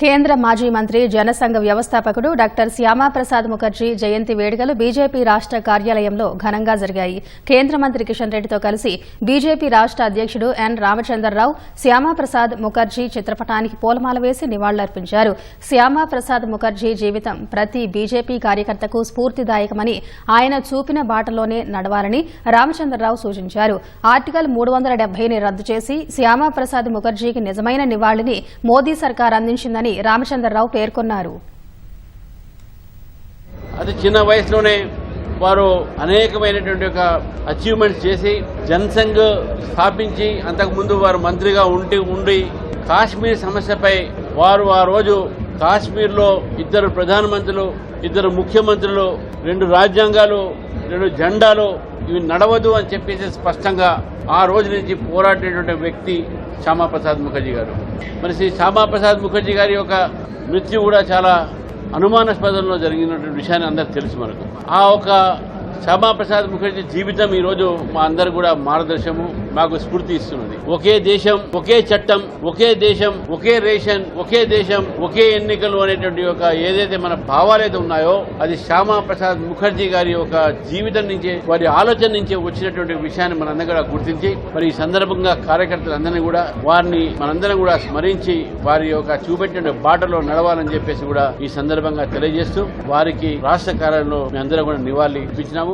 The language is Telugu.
కేంద్ర మాజీ మంత్రి జనసంఘ వ్యవస్థాపకుడు డాక్టర్ శ్యామాప్రసాద్ ముఖర్జీ జయంతి వేడుకలు బీజేపీ రాష్ట కార్యాలయంలో ఘనంగా జరిగాయి. కేంద్ర మంత్రి కిషన్ రెడ్డితో కలిసి బీజేపీ రాష్ట అధ్యక్షుడు ఎన్ రామచంద్రరావు శ్యామాప్రసాద్ ముఖర్జీ చిత్రపటానికి పూలమాల వేసి నివాళులర్పించారు. శ్యామాప్రసాద్ ముఖర్జీ జీవితం ప్రతి బీజేపీ కార్యకర్తకు స్ఫూర్తిదాయకమని, ఆయన చూపిన బాటలోనే నడవాలని రామచంద్రరావు సూచించారు. ఆర్టికల్ 370ని రద్దు చేసి శ్యామాప్రసాద్ ముఖర్జీకి నిజమైన నివాళిని మోదీ సర్కార్ అందించిందని రామచంద్రరావు పేర్కొన్నారు. అది చిన్న వయసులోనే వారు అనేకమైనటువంటి ఒక అచీవ్మెంట్స్ చేసి జనసంఘ్ స్థాపించి అంతకుముందు వారు మంత్రిగా ఉండి కాశ్మీర్ సమస్యపై వారు ఆ రోజు కాశ్మీర్లో 2 ప్రధానమంత్రులు, 2 ముఖ్యమంత్రులు, 2 రాజ్యాంగాలు, 2 జెండాలు ఇవి నడవదు అని చెప్పేసి స్పష్టంగా ఆ రోజు నుంచి పోరాడేటువంటి వ్యక్తి శ్యామాప్రసాద్ ముఖర్జీ గారు. మరి శ్రీ శ్యామాప్రసాద్ ముఖర్జీ గారి యొక్క మృత్యు కూడా చాలా అనుమానాస్పదంలో జరిగినటువంటి విషయాన్ని అందరికి తెలుసు. మనకు ఆ ఒక శ్యామాప్రసాద్ ముఖర్జీ జీవితం ఈ రోజు మా అందరు కూడా మార్గదర్శము, మాకు స్ఫూర్తి ఇస్తున్నది. ఒకే దేశం, ఒకే చట్టం, ఒకే దేశం, ఒకే రేషన్, ఒకే దేశం, ఒకే ఎన్నికలు అనేటువంటి ఒక ఏదైతే మన భావాలైతే ఉన్నాయో అది శ్యామాప్రసాద్ ముఖర్జీ గారి యొక్క జీవితం నుంచే, వారి ఆలోచన నుంచే వచ్చినటువంటి విషయాన్ని మనందరం కూడా గుర్తించి మరి ఈ సందర్భంగా కార్యకర్తలందరినీ కూడా వారిని మనందరం కూడా స్మరించి వారి యొక్క చూపెట్టిన బాటలో నడవాలని చెప్పేసి కూడా ఈ సందర్భంగా తెలియజేస్తూ వారికి రాష్ట్ర కార్యాలయంలో మీ అందరం కూడా నివాళులు ఇప్పించినాము.